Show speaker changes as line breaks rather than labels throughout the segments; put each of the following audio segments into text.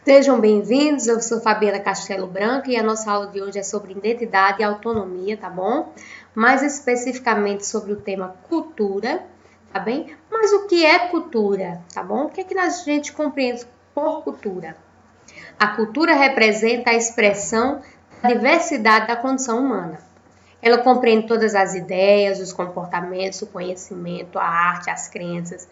Sejam bem-vindos, eu sou Fabiana Castelo Branco e a nossa aula de hoje é sobre identidade e autonomia, tá bom? Mais especificamente sobre o tema cultura, tá bem? Mas o que é cultura, tá bom? O que é que a gente compreende por cultura? A cultura representa a expressão da diversidade da condição humana. Ela compreende todas as ideias, os comportamentos, o conhecimento, a arte, as crenças,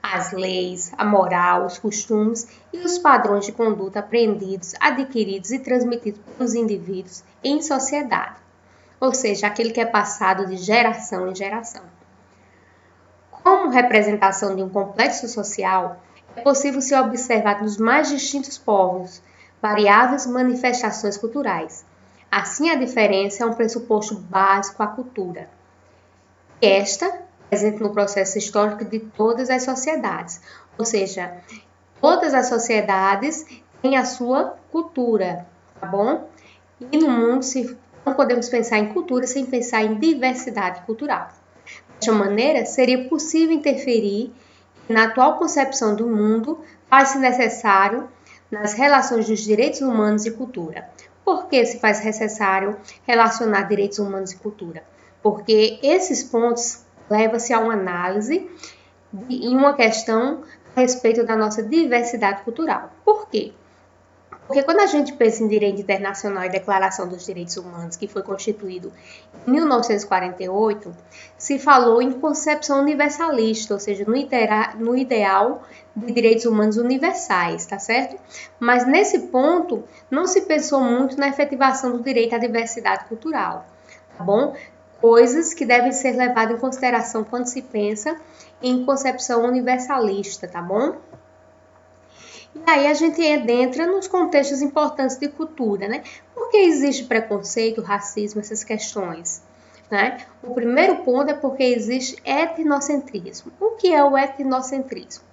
as leis, a moral, os costumes e os padrões de conduta aprendidos, adquiridos e transmitidos pelos indivíduos em sociedade, ou seja, aquele que é passado de geração em geração. Como representação de um complexo social, é possível se observar nos mais distintos povos variáveis manifestações culturais. Assim, a diferença é um pressuposto básico à cultura. Esta presente no processo histórico de todas as sociedades, ou seja, todas as sociedades têm a sua cultura, tá bom? E no mundo não podemos pensar em cultura sem pensar em diversidade cultural. Desta maneira, seria possível interferir na atual concepção do mundo, faz-se necessário nas relações dos direitos humanos e cultura. Por que se faz necessário relacionar direitos humanos e cultura? Porque esses pontos levam-se a uma análise em uma questão a respeito da nossa diversidade cultural. Por quê? Porque quando a gente pensa em direito internacional e Declaração dos Direitos Humanos, que foi constituído em 1948, se falou em concepção universalista, ou seja, no ideal de direitos humanos universais, tá certo? Mas nesse ponto, não se pensou muito na efetivação do direito à diversidade cultural, tá bom? Coisas que devem ser levadas em consideração quando se pensa em concepção universalista, tá bom? E aí a gente entra nos contextos importantes de cultura, né? Por que existe preconceito, racismo, essas questões? Né? O primeiro ponto é porque existe etnocentrismo. O que é o etnocentrismo?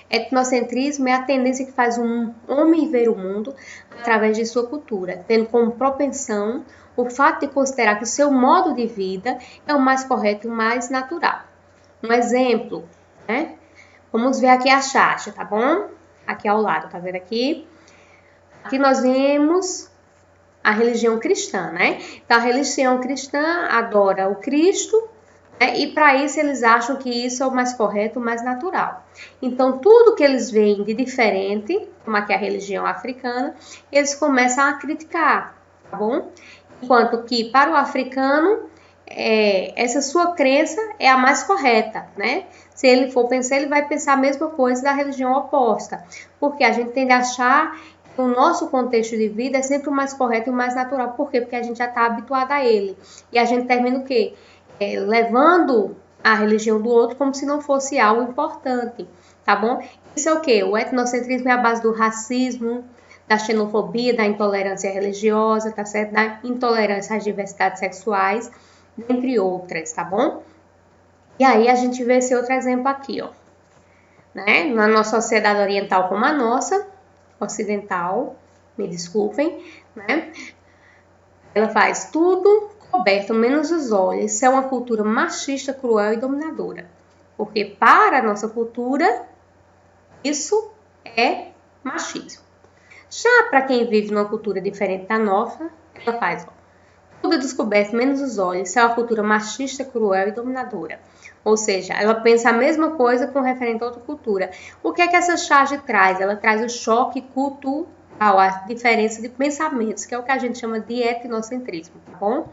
Etnocentrismo é a tendência que faz um homem ver o mundo através de sua cultura, tendo como propensão o fato de considerar que o seu modo de vida é o mais correto e o mais natural. Um exemplo, né? Vamos ver aqui a Xaxa, tá bom? Aqui ao lado, tá vendo aqui? Aqui nós vemos a religião cristã, né? Então, a religião cristã adora o Cristo, né? E para isso eles acham que isso é o mais correto, o mais natural. Então, tudo que eles veem de diferente, como aqui a religião africana, eles começam a criticar, tá bom? Enquanto que para o africano, essa sua crença é a mais correta, né? Se ele for pensar, ele vai pensar a mesma coisa da religião oposta, porque a gente tende a achar que o nosso contexto de vida é sempre o mais correto e o mais natural. Por quê? Porque a gente já está habituado a ele. E a gente termina o quê? Levando a religião do outro como se não fosse algo importante, tá bom? Isso é o quê? O etnocentrismo é a base do racismo, da xenofobia, da intolerância religiosa, tá certo? Da intolerância às diversidades sexuais, entre outras, tá bom? E aí a gente vê esse outro exemplo aqui, ó. Né? Na nossa sociedade oriental como a nossa, ocidental, me desculpem, né? Ela faz tudo coberto, menos os olhos. Isso é uma cultura machista, cruel e dominadora. Porque para a nossa cultura, isso é machismo. Já para quem vive numa cultura diferente da nossa, ela faz, ó, tudo descoberto, menos os olhos. Isso é uma cultura machista, cruel e dominadora. Ou seja, ela pensa a mesma coisa com referente a outra cultura. O que é que essa charge traz? Ela traz o choque cultural, a diferença de pensamentos, que é o que a gente chama de etnocentrismo, tá bom?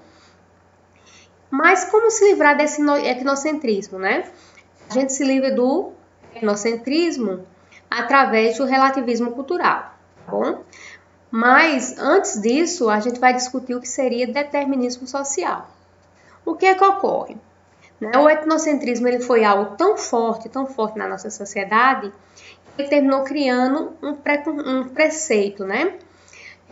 Mas como se livrar desse etnocentrismo, né? A gente se livra do etnocentrismo através do relativismo cultural, tá bom? Mas, antes disso, a gente vai discutir o que seria determinismo social. O que é que ocorre? O etnocentrismo ele foi algo tão forte na nossa sociedade, que ele terminou criando um preceito, né?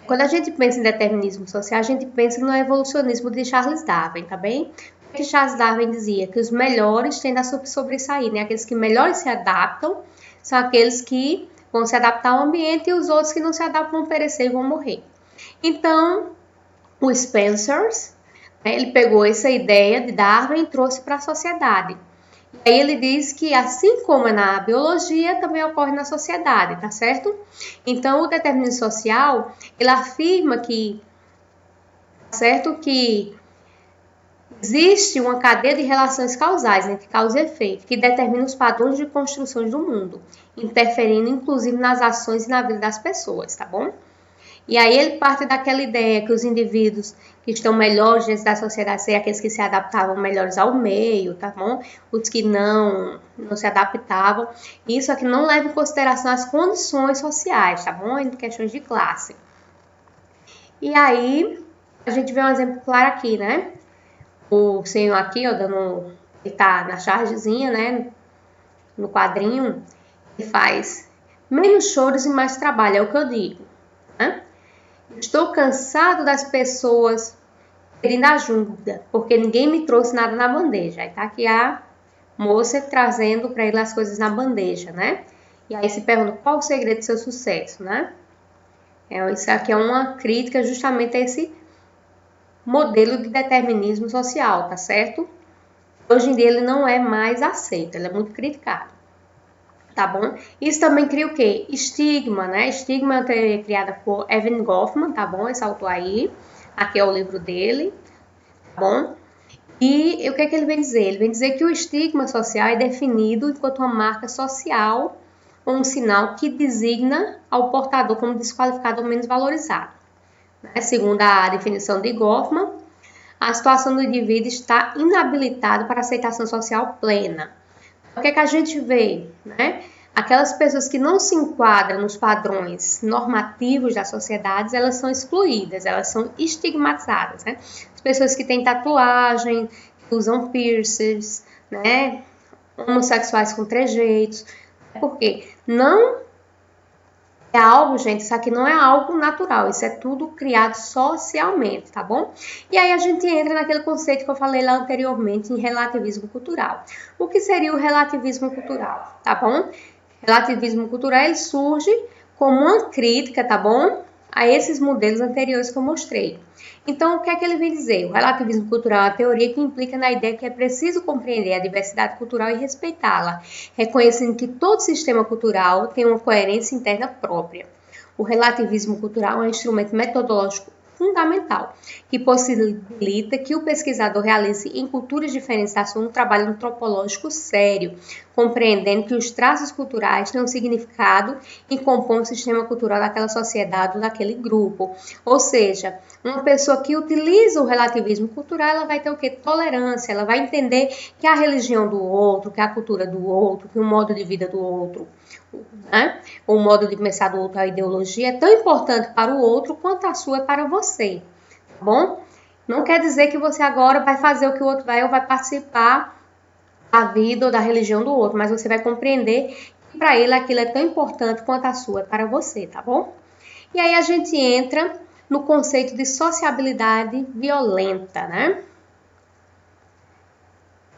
Quando a gente pensa em determinismo social, a gente pensa no evolucionismo de Charles Darwin, tá bem? O que Charles Darwin dizia? Que os melhores tendem a sobressair, né? Aqueles que melhores se adaptam são aqueles que vão se adaptar ao ambiente e os outros que não se adaptam vão perecer e vão morrer. Então, o Spencer, ele pegou essa ideia de Darwin e trouxe para a sociedade. E aí ele diz que, assim como é na biologia, também ocorre na sociedade, tá certo? Então, o determinismo social, ele afirma que, tá certo? Que existe uma cadeia de relações causais entre causa e efeito, que determina os padrões de construções do mundo, interferindo inclusive nas ações e na vida das pessoas, tá bom? E aí ele parte daquela ideia que os indivíduos que estão melhores dentro da sociedade seriam aqueles que se adaptavam melhores ao meio, tá bom? Os que não se adaptavam. Isso aqui não leva em consideração as condições sociais, tá bom? Em questões de classe. E aí a gente vê um exemplo claro aqui, né? O senhor aqui, ó, ele tá na chargezinha, né? No quadrinho, ele faz menos choros e mais trabalho, é o que eu digo, né? Estou cansado das pessoas pedindo ajuda, porque ninguém me trouxe nada na bandeja. Aí tá aqui a moça trazendo para ele as coisas na bandeja, né? E aí se pergunta qual o segredo do seu sucesso, né? Isso aqui é uma crítica justamente a esse modelo de determinismo social, tá certo? Hoje em dia ele não é mais aceito, ele é muito criticado, tá bom? Isso também cria o quê? Estigma, né? Estigma é uma teoria criada por Evan Goffman, tá bom? Esse autor aí, aqui é o livro dele, tá bom? E o que é que ele vem dizer? Ele vem dizer que o estigma social é definido enquanto uma marca social ou um sinal que designa ao portador como desqualificado ou menos valorizado. Segundo a definição de Goffman, a situação do indivíduo está inabilitado para aceitação social plena. O que é que a gente vê, né? Aquelas pessoas que não se enquadram nos padrões normativos da sociedade, elas são excluídas, elas são estigmatizadas, né? As pessoas que têm tatuagem, que usam piercings, né? Homossexuais com trejeitos. Por quê? Não é algo, gente, isso aqui não é algo natural, isso é tudo criado socialmente, tá bom? E aí a gente entra naquele conceito que eu falei lá anteriormente, em relativismo cultural. O que seria o relativismo cultural, tá bom? Relativismo cultural, ele surge como uma crítica, tá bom? A esses modelos anteriores que eu mostrei. Então, o que é que ele vem dizer? O relativismo cultural é uma teoria que implica na ideia que é preciso compreender a diversidade cultural e respeitá-la, reconhecendo que todo sistema cultural tem uma coerência interna própria. O relativismo cultural é um instrumento metodológico fundamental, que possibilita que o pesquisador realize em culturas diferentes da sua um trabalho antropológico sério, compreendendo que os traços culturais têm um significado e compõem o sistema cultural daquela sociedade ou daquele grupo. Ou seja, uma pessoa que utiliza o relativismo cultural, ela vai ter o quê? Tolerância, ela vai entender que a religião do outro, que a cultura do outro, que o modo de vida do outro, né? O modo de pensar do outro, a ideologia, é tão importante para o outro quanto a sua é para você, tá bom? Não quer dizer que você agora vai fazer o que o outro vai ou vai participar da vida ou da religião do outro, mas você vai compreender que para ele aquilo é tão importante quanto a sua é para você, tá bom? E aí a gente entra no conceito de sociabilidade violenta, né?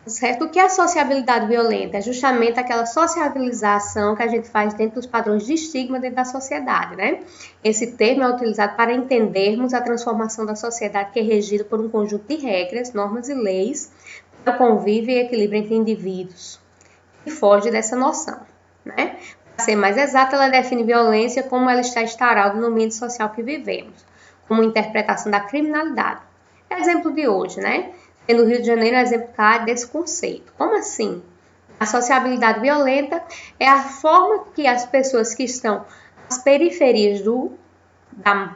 Certo? O que é sociabilidade violenta? É justamente aquela sociabilização que a gente faz dentro dos padrões de estigma dentro da sociedade, né? Esse termo é utilizado para entendermos a transformação da sociedade que é regida por um conjunto de regras, normas e leis para o convívio e equilíbrio entre indivíduos, e foge dessa noção, né? Para ser mais exata, ela define violência como ela está instaurada no ambiente social que vivemos, como interpretação da criminalidade. Exemplo de hoje, né? No Rio de Janeiro, é um exemplo claro desse conceito. Como assim? A sociabilidade violenta é a forma que as pessoas que estão às periferias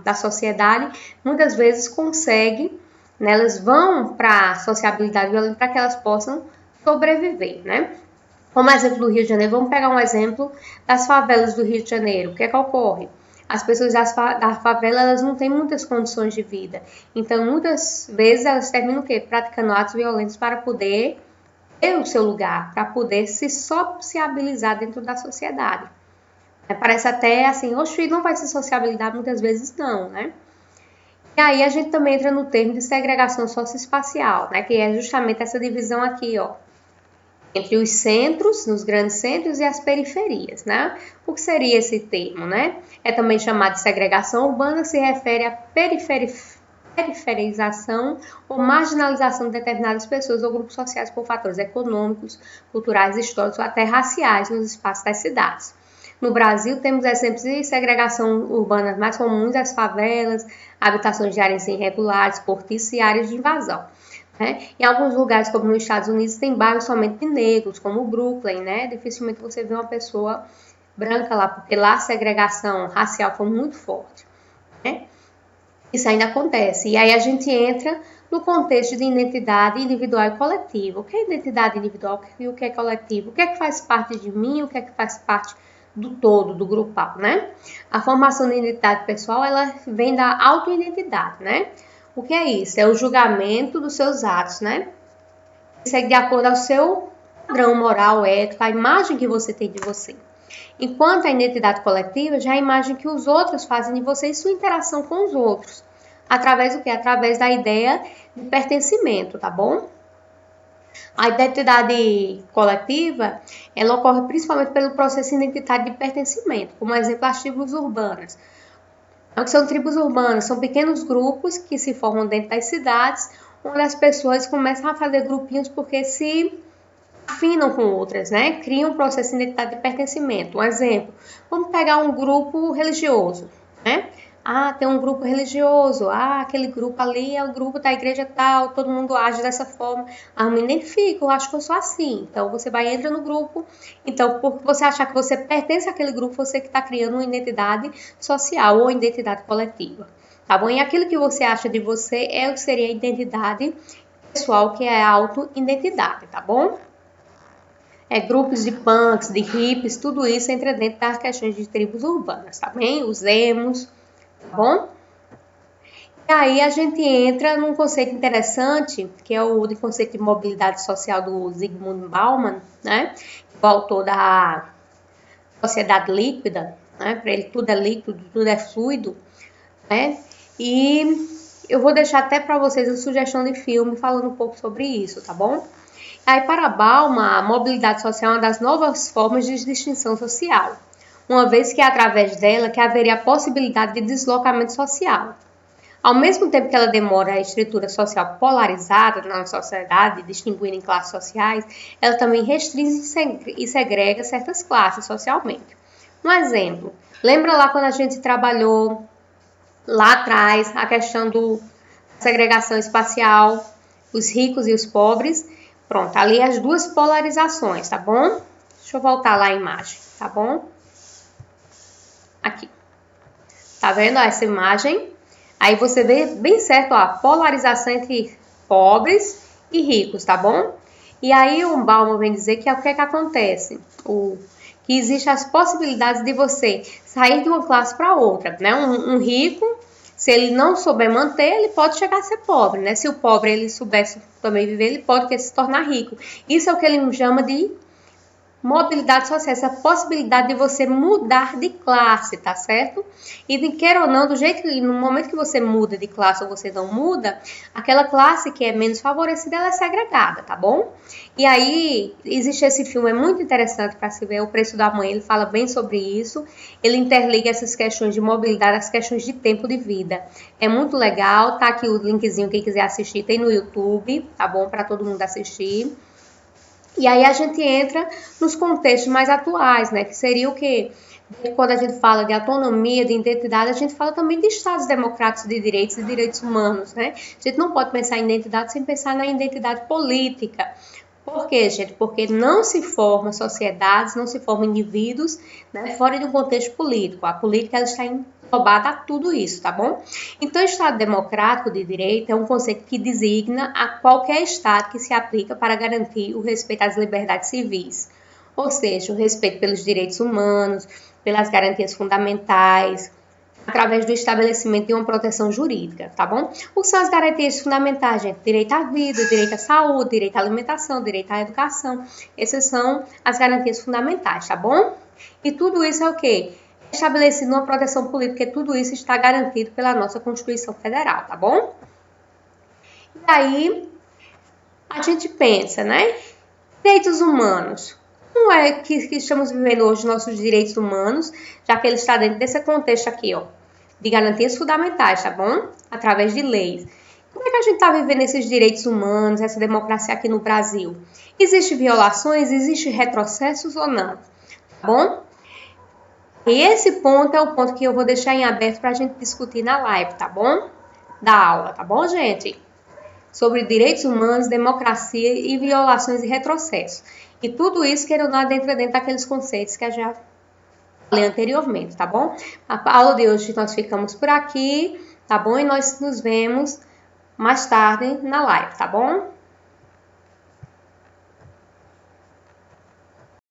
da sociedade muitas vezes conseguem, né? Elas vão para a sociabilidade violenta para que elas possam sobreviver, né? Como exemplo do Rio de Janeiro, vamos pegar um exemplo das favelas do Rio de Janeiro. O que é que ocorre? As pessoas da favela, elas não têm muitas condições de vida. Então, muitas vezes, elas terminam o quê? Praticando atos violentos para poder ter o seu lugar, para poder se sociabilizar dentro da sociedade. Parece até assim, oxe, não vai se sociabilizar, muitas vezes não, né? E aí a gente também entra no termo de segregação socioespacial, né? Que é justamente essa divisão aqui, ó, entre os centros, nos grandes centros e as periferias, né? O que seria esse termo, né? É também chamado de segregação urbana, se refere à periferização ou marginalização de determinadas pessoas ou grupos sociais por fatores econômicos, culturais, históricos ou até raciais nos espaços das cidades. No Brasil, temos exemplos de segregação urbana mais comuns, as favelas, habitações de áreas irregulares, cortiços e áreas de invasão. Né? Em alguns lugares, como nos Estados Unidos, tem bairros somente de negros, como o Brooklyn, né? Dificilmente você vê uma pessoa branca lá, porque lá a segregação racial foi muito forte. Né? Isso ainda acontece. E aí a gente entra no contexto de identidade individual e coletiva. O que é identidade individual e o que é coletivo? O que é que faz parte de mim, o que é que faz parte do todo, do grupal, né? A formação de identidade pessoal, ela vem da autoidentidade, né? O que é isso? É o julgamento dos seus atos, né? Isso é de acordo ao seu padrão moral, ético, a imagem que você tem de você. Enquanto a identidade coletiva já é a imagem que os outros fazem de você e sua interação com os outros. Através do quê? Através da ideia de pertencimento, tá bom? A identidade coletiva, ela ocorre principalmente pelo processo identitário de pertencimento, como exemplo as tribos urbanas. O que são tribos urbanas? São pequenos grupos que se formam dentro das cidades, onde as pessoas começam a fazer grupinhos porque se afinam com outras, né? Criam um processo de identidade de pertencimento. Um exemplo, vamos pegar um grupo religioso, né? Ah, tem um grupo religioso. Ah, aquele grupo ali é o grupo da igreja tal, todo mundo age dessa forma. Ah, eu me identifico, eu acho que eu sou assim. Então, você vai entrar no grupo. Então, por você achar que você pertence àquele grupo, você que está criando uma identidade social ou identidade coletiva. Tá bom? E aquilo que você acha de você é o que seria a identidade pessoal, que é a auto-identidade, tá bom? Grupos de punks, de hippies, tudo isso entra dentro das questões de tribos urbanas, tá bem? Os emos, tá bom? E aí a gente entra num conceito interessante, que é o de conceito de mobilidade social do Zygmunt Bauman, né? O autor da Sociedade Líquida, né? Para ele tudo é líquido, tudo é fluido, né? E eu vou deixar até para vocês a sugestão de filme falando um pouco sobre isso, tá bom? Aí, para Bauman, a mobilidade social é uma das novas formas de distinção social, uma vez que é através dela que haveria a possibilidade de deslocamento social. Ao mesmo tempo que ela demora a estrutura social polarizada na sociedade, distinguindo em classes sociais, ela também restringe e segrega certas classes socialmente. Um exemplo, lembra lá quando a gente trabalhou lá atrás a questão da segregação espacial, os ricos e os pobres? Pronto, ali as duas polarizações, tá bom? Deixa eu voltar lá a imagem, tá bom? Aqui. Tá vendo essa imagem? Aí você vê bem certo ó, a polarização entre pobres e ricos, tá bom? E aí o Bauman vem dizer que o que é que acontece? Que existem as possibilidades de você sair de uma classe para outra, né? Um rico, se ele não souber manter, ele pode chegar a ser pobre, né? Se o pobre ele soubesse também viver, ele pode se tornar rico. Isso é o que ele chama de mobilidade social, essa possibilidade de você mudar de classe, tá certo? E de queira ou não, do jeito que no momento que você muda de classe ou você não muda, aquela classe que é menos favorecida, ela é segregada, tá bom? E aí, existe esse filme, é muito interessante para se ver, O Preço da Mãe, ele fala bem sobre isso, ele interliga essas questões de mobilidade às questões de tempo de vida. É muito legal, tá aqui o linkzinho, quem quiser assistir, tem no YouTube, tá bom? Para todo mundo assistir. E aí a gente entra nos contextos mais atuais, né? Que seria o quê? Quando a gente fala de autonomia, de identidade, a gente fala também de estados democráticos de direitos e direitos humanos, né? A gente não pode pensar em identidade sem pensar na identidade política. Por quê, gente? Porque não se formam sociedades, não se formam indivíduos, né, fora de um contexto político. A política ela está englobada a tudo isso, tá bom? Então, o Estado democrático de direito é um conceito que designa a qualquer Estado que se aplica para garantir o respeito às liberdades civis, ou seja, o respeito pelos direitos humanos, pelas garantias fundamentais, através do estabelecimento de uma proteção jurídica, tá bom? O que são as garantias fundamentais, gente? Direito à vida, direito à saúde, direito à alimentação, direito à educação. Essas são as garantias fundamentais, tá bom? E tudo isso é o quê? Estabelecido uma proteção política, e tudo isso está garantido pela nossa Constituição Federal, tá bom? E aí, a gente pensa, né? Direitos humanos. Como é que estamos vivendo hoje nossos direitos humanos, já que ele está dentro desse contexto aqui, ó. de garantias fundamentais, tá bom? Através de leis. Como é que a gente está vivendo esses direitos humanos, essa democracia aqui no Brasil? Existem violações, existem retrocessos ou não? Tá bom? E esse ponto é o ponto que eu vou deixar em aberto para a gente discutir na live, tá bom? Da aula, tá bom, gente? Sobre direitos humanos, democracia e violações e retrocessos. E tudo isso, querendo ou não, dentro daqueles conceitos que eu já falei anteriormente, tá bom? A aula de hoje nós ficamos por aqui, tá bom? E nós nos vemos mais tarde na live, tá bom?